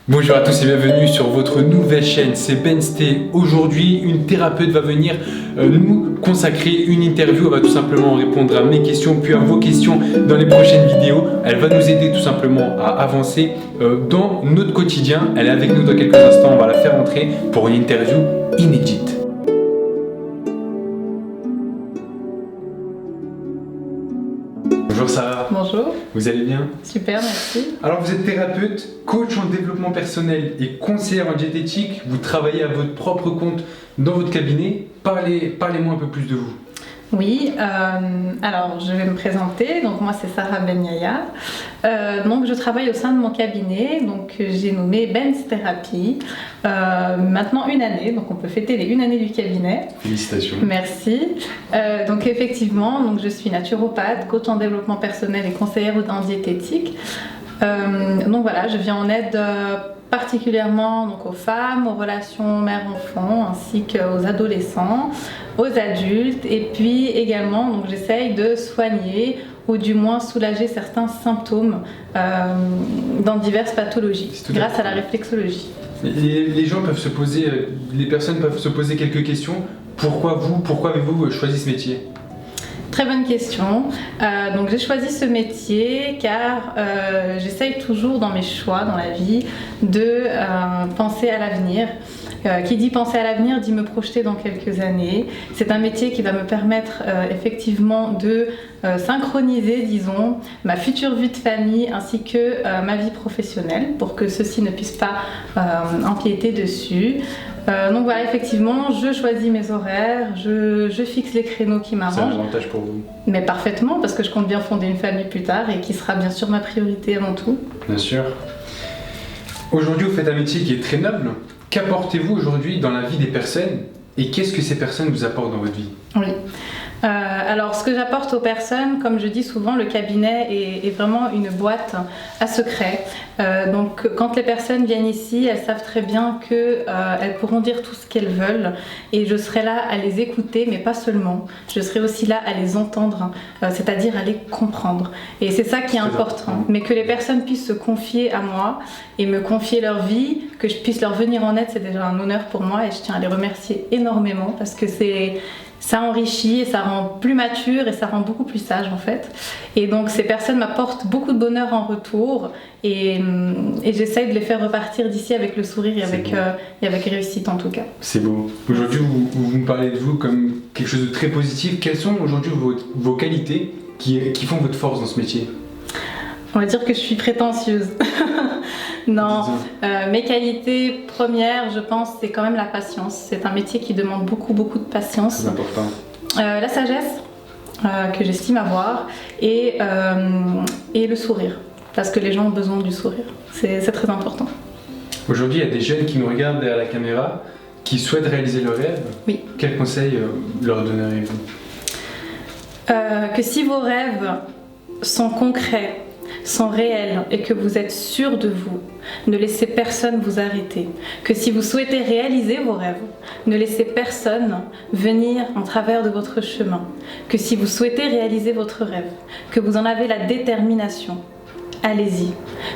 Bonjour à tous et bienvenue sur votre nouvelle chaîne, c'est Bensté. Aujourd'hui, une thérapeute va venir nous consacrer une interview. Elle va tout simplement répondre à mes questions, puis à vos questions dans les prochaines vidéos. Elle va nous aider tout simplement à avancer dans notre quotidien. Elle est avec nous dans quelques instants, on va la faire entrer pour une interview inédite. Bonjour Sarah. Bonjour. Vous allez bien? Super, merci. Alors vous êtes thérapeute, coach en développement personnel et conseillère en diététique. Vous travaillez à votre propre compte dans votre cabinet. Parlez-moi un peu plus de vous. Oui, alors je vais me présenter. Donc moi c'est Sarah Benyaya. Donc je travaille au sein de mon cabinet. Donc j'ai nommé Ben's Therapy. Maintenant une année, donc on peut fêter les 1 année du cabinet. Félicitations. Merci. Donc effectivement, donc je suis naturopathe, coach en développement personnel et conseillère en diététique. Donc voilà, je viens en aide particulièrement donc aux femmes, aux relations mère-enfant, ainsi qu'aux adolescents, aux adultes, et puis également donc j'essaye de soigner ou du moins soulager certains symptômes dans diverses pathologies grâce à la réflexologie. Les gens peuvent se poser, les personnes peuvent se poser quelques questions. Pourquoi avez-vous choisi ce métier? Très bonne question. Donc j'ai choisi ce métier car j'essaye toujours dans mes choix dans la vie de penser à l'avenir. Qui dit penser à l'avenir dit me projeter dans quelques années. C'est un métier qui va me permettre effectivement de synchroniser, disons, ma future vie de famille ainsi que ma vie professionnelle pour que ceci ne puisse pas empiéter dessus. Donc voilà, effectivement, je choisis mes horaires, je fixe les créneaux qui m'arrangent. C'est un avantage pour vous? Mais parfaitement, parce que je compte bien fonder une famille plus tard et qui sera bien sûr ma priorité avant tout. Bien sûr. Aujourd'hui, vous faites un métier qui est très noble. Qu'apportez-vous aujourd'hui dans la vie des personnes et qu'est-ce que ces personnes vous apportent dans votre vie? Oui. Alors, ce que j'apporte aux personnes, comme je dis souvent, le cabinet est vraiment une boîte à secrets. Donc, quand les personnes viennent ici, elles savent très bien qu'elles pourront dire tout ce qu'elles veulent et je serai là à les écouter, mais pas seulement. Je serai aussi là à les entendre, c'est-à-dire à les comprendre. Et c'est ça qui est important. Mais que les personnes puissent se confier à moi et me confier leur vie, que je puisse leur venir en aide, c'est déjà un honneur pour moi et je tiens à les remercier énormément parce que ça enrichit et ça rend plus mature et ça rend beaucoup plus sage en fait. Et donc ces personnes m'apportent beaucoup de bonheur en retour et j'essaye de les faire repartir d'ici avec le sourire et avec réussite en tout cas. C'est beau. Aujourd'hui vous me parlez de vous comme quelque chose de très positif. Quelles sont aujourd'hui vos qualités qui font votre force dans ce métier? On va dire que je suis prétentieuse. Non, mes qualités premières, je pense, c'est quand même la patience. C'est un métier qui demande beaucoup de patience. C'est important. La sagesse, que j'estime avoir, et le sourire. Parce que les gens ont besoin du sourire. C'est très important. Aujourd'hui, il y a des jeunes qui nous regardent derrière la caméra, qui souhaitent réaliser leurs rêves. Oui. Quels conseils leur donneriez-vous? Que si vos rêves sont concrets, sont réels et que vous êtes sûr de vous, ne laissez personne vous arrêter. Que si vous souhaitez réaliser vos rêves, ne laissez personne venir en travers de votre chemin. Que si vous souhaitez réaliser votre rêve, que vous en avez la détermination, allez-y.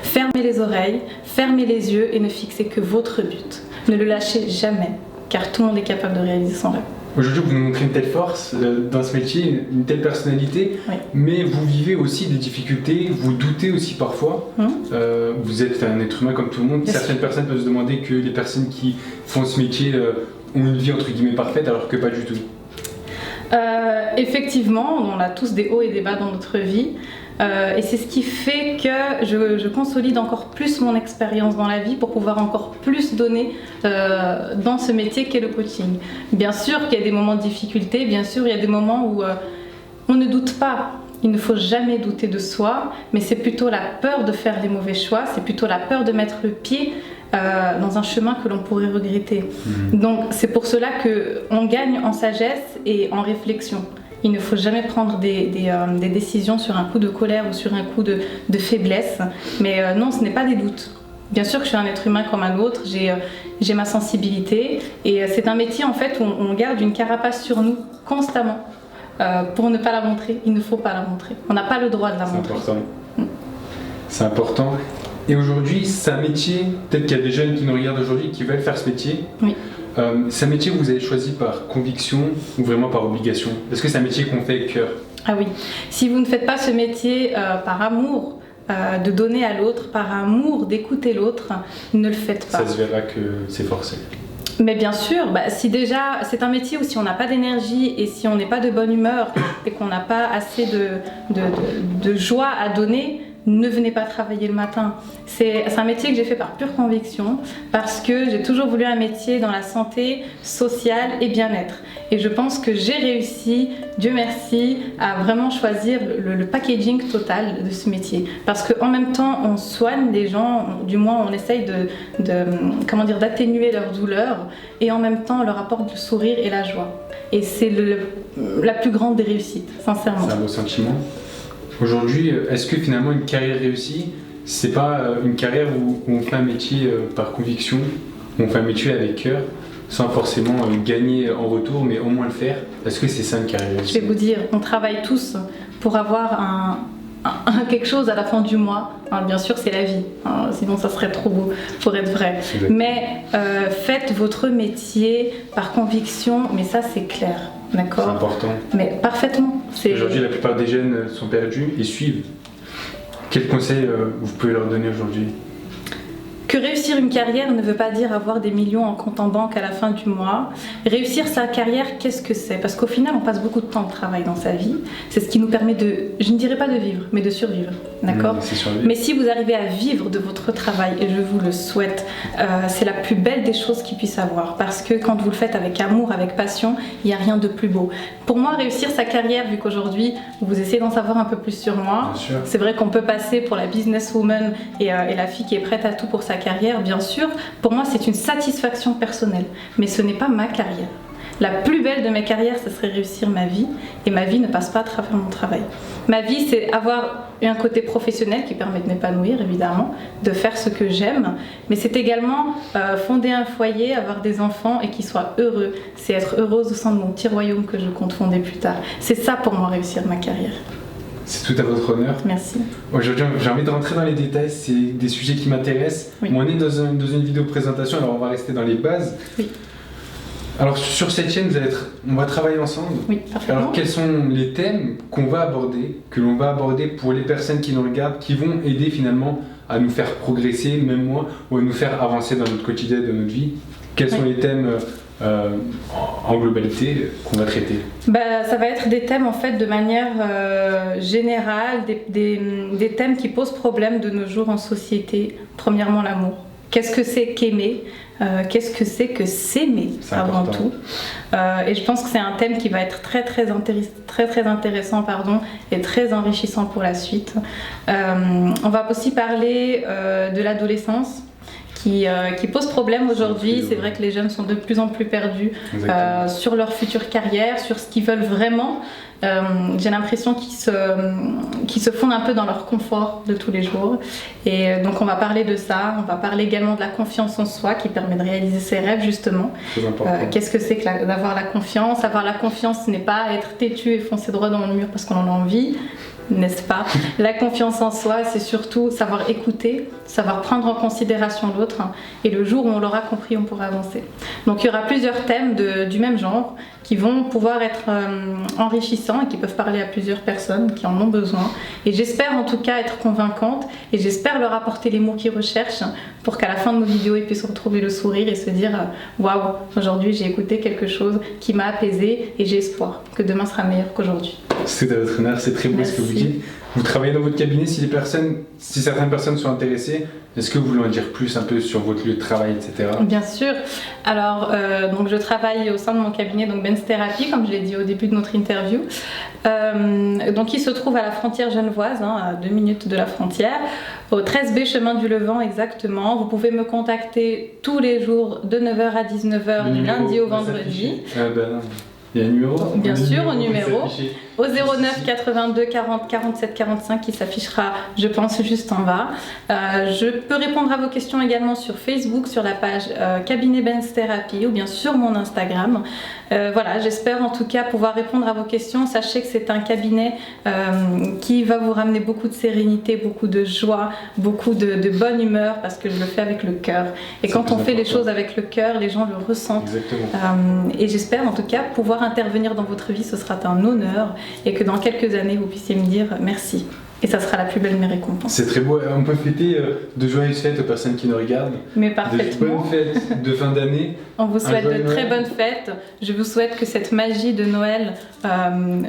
Fermez les oreilles, fermez les yeux et ne fixez que votre but. Ne le lâchez jamais, car tout le monde est capable de réaliser son rêve. Aujourd'hui, vous nous montrez une telle force dans ce métier, une telle personnalité, oui. Mais vous vivez aussi des difficultés, vous doutez aussi parfois. Vous êtes un être humain comme tout le monde. Certaines personnes peuvent se demander que les personnes qui font ce métier ont une vie entre guillemets parfaite, alors que pas du tout. Effectivement, on a tous des hauts et des bas dans notre vie. Et c'est ce qui fait que je consolide encore plus mon expérience dans la vie pour pouvoir encore plus donner dans ce métier qu'est le coaching. Bien sûr qu'il y a des moments de difficulté, bien sûr il y a des moments où on ne doute pas. Il ne faut jamais douter de soi, mais c'est plutôt la peur de faire les mauvais choix, c'est plutôt la peur de mettre le pied dans un chemin que l'on pourrait regretter. Donc c'est pour cela qu'on gagne en sagesse et en réflexion. Il ne faut jamais prendre des décisions sur un coup de colère ou sur un coup de faiblesse. Mais non, ce n'est pas des doutes. Bien sûr que je suis un être humain comme un autre, j'ai ma sensibilité. Et c'est un métier en fait où on garde une carapace sur nous constamment pour ne pas la montrer. Il ne faut pas la montrer. On n'a pas le droit de la montrer. C'est important. C'est important. Et aujourd'hui, c'est un métier, peut-être qu'il y a des jeunes qui nous regardent aujourd'hui qui veulent faire ce métier. Oui. C'est un métier que vous avez choisi par conviction ou vraiment par obligation? Est-ce que c'est un métier qu'on fait avec cœur? Ah oui, si vous ne faites pas ce métier par amour de donner à l'autre, par amour d'écouter l'autre, ne le faites pas. Ça se verra que c'est forcé. Mais bien sûr, si déjà c'est un métier où si on n'a pas d'énergie et si on n'est pas de bonne humeur et qu'on n'a pas assez de joie à donner, ne venez pas travailler le matin. C'est un métier que j'ai fait par pure conviction parce que j'ai toujours voulu un métier dans la santé sociale et bien-être. Et je pense que j'ai réussi, Dieu merci, à vraiment choisir le packaging total de ce métier. Parce qu'en même temps, on soigne des gens, du moins on essaye d'atténuer leur douleur et en même on leur apporte le sourire et la joie. Et c'est la plus grande des réussites, sincèrement. C'est un beau sentiment. Aujourd'hui, est-ce que finalement une carrière réussie, c'est pas une carrière où on fait un métier par conviction, où on fait un métier avec cœur, sans forcément gagner en retour, mais au moins le faire? Est-ce que c'est ça une carrière réussie? Je vais vous dire, on travaille tous pour avoir quelque chose à la fin du mois. Alors, bien sûr, c'est la vie, sinon ça serait trop beau pour être vrai. Mais faites votre métier par conviction, mais ça c'est clair. D'accord. C'est important. Mais parfaitement. Aujourd'hui, la plupart des jeunes sont perdus et suivent. Quels conseils vous pouvez leur donner aujourd'hui? Que réussir une carrière ne veut pas dire avoir des millions en compte en banque à la fin du mois. Réussir sa carrière, qu'est-ce que c'est? Parce qu'au final, on passe beaucoup de temps de travail dans sa vie. C'est ce qui nous permet je ne dirais pas de vivre, mais de survivre. D'accord? Mais si vous arrivez à vivre de votre travail, et je vous le souhaite, c'est la plus belle des choses qu'il puisse avoir. Parce que quand vous le faites avec amour, avec passion, il n'y a rien de plus beau. Pour moi, réussir sa carrière, vu qu'aujourd'hui, vous essayez d'en savoir un peu plus sur moi, c'est vrai qu'on peut passer pour la businesswoman et la fille qui est prête à tout pour sa carrière, bien sûr. Pour moi, c'est une satisfaction personnelle. Mais ce n'est pas ma carrière. La plus belle de mes carrières, ce serait réussir ma vie. Et ma vie ne passe pas à travers mon travail. Ma vie, c'est avoir un côté professionnel qui permet de m'épanouir, évidemment, de faire ce que j'aime. Mais c'est également fonder un foyer, avoir des enfants et qu'ils soient heureux. C'est être heureuse au sein de mon petit royaume que je compte fonder plus tard. C'est ça pour moi, réussir ma carrière. C'est tout à votre honneur. Merci. Aujourd'hui, j'ai envie de rentrer dans les détails, c'est des sujets qui m'intéressent. Oui. On est dans une vidéo présentation, alors on va rester dans les bases. Oui. Alors sur cette chaîne, on va travailler ensemble. Oui, parfaitement. Alors quels sont les thèmes que l'on va aborder pour les personnes qui nous regardent, qui vont aider finalement à nous faire progresser, même moi, ou à nous faire avancer dans notre quotidien, dans notre vie? Quels sont les thèmes en globalité qu'on va traiter? Ça va être des thèmes en fait de manière générale, des thèmes qui posent problème de nos jours en société. Premièrement, l'amour. Qu'est-ce que c'est qu'aimer? Qu'est-ce que c'est que s'aimer avant tout? Et je pense que c'est un thème qui va être très intéressant et très enrichissant pour la suite. On va aussi parler de l'adolescence. Qui pose problème aujourd'hui. C'est vrai que les jeunes sont de plus en plus perdus sur leur future carrière, sur ce qu'ils veulent vraiment. J'ai l'impression qu'ils se fondent un peu dans leur confort de tous les jours. Et donc on va parler de ça. On va parler également de la confiance en soi qui permet de réaliser ses rêves justement. Qu'est-ce que c'est que d'avoir la confiance? Avoir la confiance, ce n'est pas être têtu et foncer droit dans le mur parce qu'on en a envie. N'est-ce pas? La confiance en soi, c'est surtout savoir écouter, savoir prendre en considération l'autre, et le jour où on l'aura compris, on pourra avancer. Donc il y aura plusieurs thèmes du même genre qui vont pouvoir être enrichissants et qui peuvent parler à plusieurs personnes qui en ont besoin. Et j'espère en tout cas être convaincante et j'espère leur apporter les mots qu'ils recherchent pour qu'à la fin de nos vidéos, ils puissent retrouver le sourire et se dire waouh, aujourd'hui j'ai écouté quelque chose qui m'a apaisé et j'ai espoir que demain sera meilleur qu'aujourd'hui. C'est à votre honneur, c'est très beau ce que vous dites. Vous travaillez dans votre cabinet, si certaines personnes sont intéressées, est-ce que vous voulez en dire plus un peu sur votre lieu de travail, etc. Bien sûr. Alors, donc je travaille au sein de mon cabinet, donc Ben's Therapy, comme je l'ai dit au début de notre interview. Donc il se trouve à la frontière genevoise, à 2 minutes de la frontière, au 13B chemin du Levant exactement. Vous pouvez me contacter tous les jours de 9h à 19h, du lundi au vendredi. Il y a un numéro? Bien sûr, au numéro. au 09 82 40 47 45 qui s'affichera, je pense, juste en bas. Je peux répondre à vos questions également sur Facebook, sur la page Cabinet Benz Therapy ou bien sur mon Instagram. Voilà, j'espère en tout cas pouvoir répondre à vos questions. Sachez que c'est un cabinet qui va vous ramener beaucoup de sérénité, beaucoup de joie, beaucoup de bonne humeur parce que je le fais avec le cœur. Et quand on fait les choses avec le cœur, les gens le ressentent. Et j'espère en tout cas pouvoir intervenir dans votre vie, ce sera un honneur et que dans quelques années vous puissiez me dire merci. Et ça sera la plus belle de mes récompenses. C'est très beau. On peut fêter de joyeuses fêtes aux personnes qui nous regardent. Mais parfaitement. De bonnes fêtes de fin d'année. On vous souhaite de très bonnes fêtes. Je vous souhaite que cette magie de Noël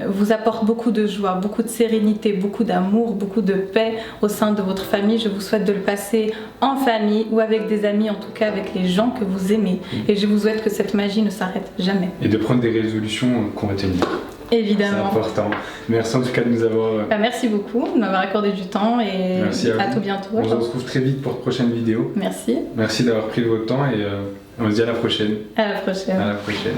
vous apporte beaucoup de joie, beaucoup de sérénité, beaucoup d'amour, beaucoup de paix au sein de votre famille. Je vous souhaite de le passer en famille ou avec des amis, en tout cas avec les gens que vous aimez. Et je vous souhaite que cette magie ne s'arrête jamais. Et de prendre des résolutions qu'on va tenir. Évidemment. C'est important. Merci en tout cas de nous avoir... merci beaucoup de m'avoir accordé du temps et à tout bientôt. On se retrouve très vite pour de prochaines vidéos. Merci. Merci d'avoir pris votre temps et on se dit à la prochaine. À la prochaine. À la prochaine.